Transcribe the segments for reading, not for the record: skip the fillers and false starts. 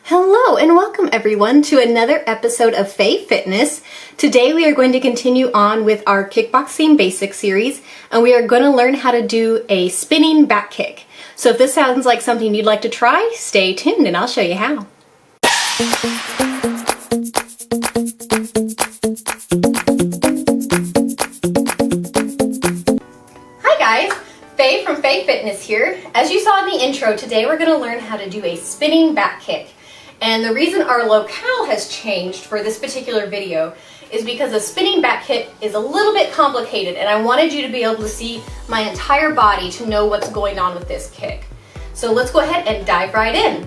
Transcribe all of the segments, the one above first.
Hello and welcome everyone to another episode of Faye Fitness. Today we are going to continue on with our Kickboxing Basics series, and we are going to learn how to do a spinning back kick. So if this sounds like something you'd like to try, stay tuned and I'll show you how. Hi guys, Faye from Faye Fitness here. As you saw in the intro, today we're going to learn how to do a spinning back kick. And the reason our locale has changed for this particular video is because a spinning back kick is a little bit complicated, and I wanted you to be able to see my entire body to know what's going on with this kick. So let's go ahead and dive right in.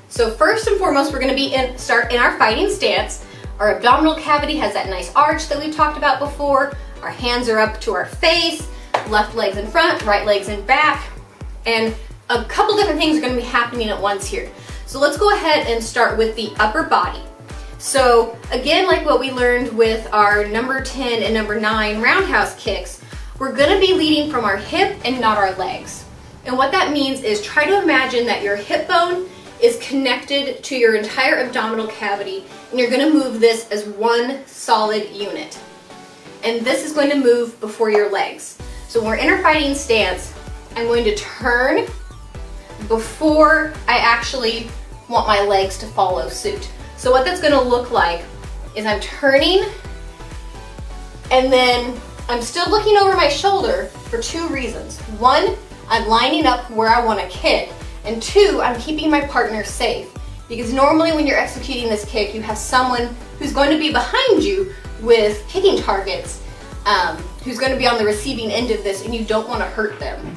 So first and foremost, we're going to start in our fighting stance. Our abdominal cavity has that nice arch that we talked about before. Our hands are up to our face, left leg's in front, right leg's in back, and a couple different things are going to be happening at once here. So let's go ahead and start with the upper body. So again, like what we learned with our number 10 and number 9 roundhouse kicks, we're going to be leading from our hip and not our legs. And what that means is try to imagine that your hip bone is connected to your entire abdominal cavity, and you're going to move this as one solid unit. And this is going to move before your legs. So when we're in our fighting stance, I'm going to turn before I actually want my legs to follow suit. So what that's going to look like is I'm turning, and then I'm still looking over my shoulder for two reasons. One, I'm lining up where I want to kick, and two, I'm keeping my partner safe. Because normally when you're executing this kick, you have someone who's going to be behind you with kicking targets, who's going to be on the receiving end of this, and you don't want to hurt them.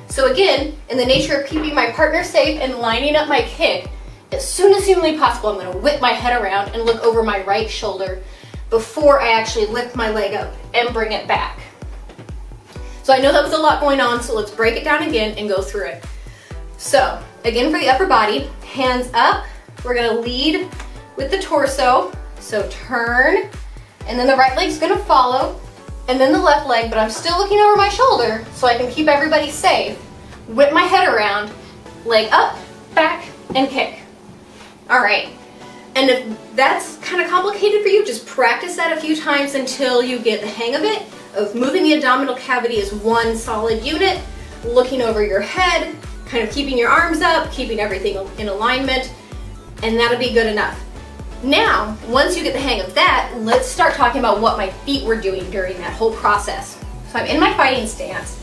So again, in the nature of keeping my partner safe and lining up my kick, as soon as humanly possible, I'm going to whip my head around and look over my right shoulder before I actually lift my leg up and bring it back. So I know that was a lot going on, so let's break it down again and go through it. So again, for the upper body, hands up, we're going to lead with the torso. So turn, and then the right leg's going to follow, and then the left leg, but I'm still looking over my shoulder so I can keep everybody safe. Whip my head around, leg up, back, and kick. All right, and if that's kind of complicated for you, just practice that a few times until you get the hang of it, of moving the abdominal cavity as one solid unit, looking over your head, kind of keeping your arms up, keeping everything in alignment, and that'll be good enough. Now, once you get the hang of that, let's start talking about what my feet were doing during that whole process. So I'm in my fighting stance,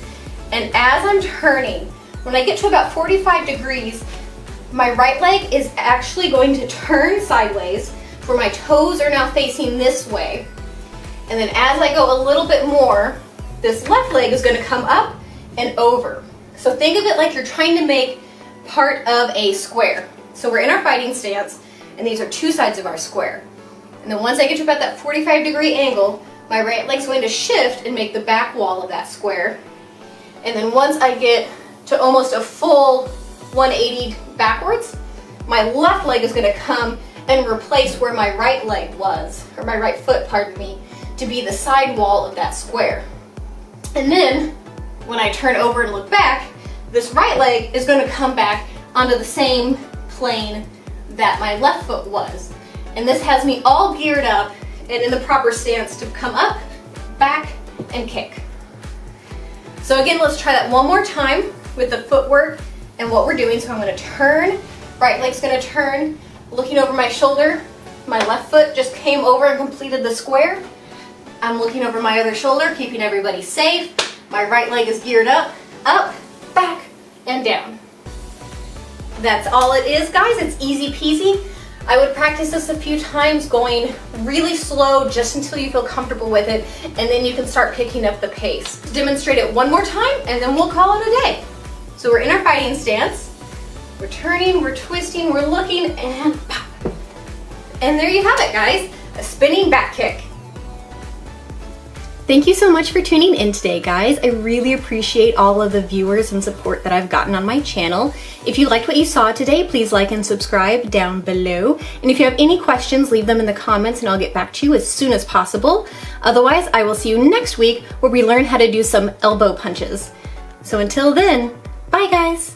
and as I'm turning, when I get to about 45 degrees, my right leg is actually going to turn sideways, where my toes are now facing this way. And then as I go a little bit more, this left leg is going to come up and over. So think of it like you're trying to make part of a square. So we're in our fighting stance, and these are two sides of our square. And then once I get to about that 45-degree angle, my right leg's going to shift and make the back wall of that square. And then once I get to almost a full 180 backwards, my left leg is going to come and replace where my right leg was, or my right foot, pardon me, to be the side wall of that square. And then when I turn over and look back, this right leg is going to come back onto the same plane that my left foot was. And this has me all geared up and in the proper stance to come up, back, and kick. So again, let's try that one more time with the footwork and what we're doing. So I'm going to turn, right leg's going to turn, looking over my shoulder. My left foot just came over and completed the square. I'm looking over my other shoulder, keeping everybody safe. My right leg is geared up, back, and down. That's all it is, guys. It's easy peasy. I would practice this a few times, going really slow just until you feel comfortable with it, and then you can start picking up the pace. Demonstrate it one more time, and then we'll call it a day. So we're in our fighting stance. We're turning, we're twisting, we're looking, and pop. And there you have it, guys. A spinning back kick. Thank you so much for tuning in today, guys. I really appreciate all of the viewers and support that I've gotten on my channel. If you liked what you saw today, please like and subscribe down below. And if you have any questions, leave them in the comments and I'll get back to you as soon as possible. Otherwise, I will see you next week where we learn how to do some elbow punches. So until then, bye guys.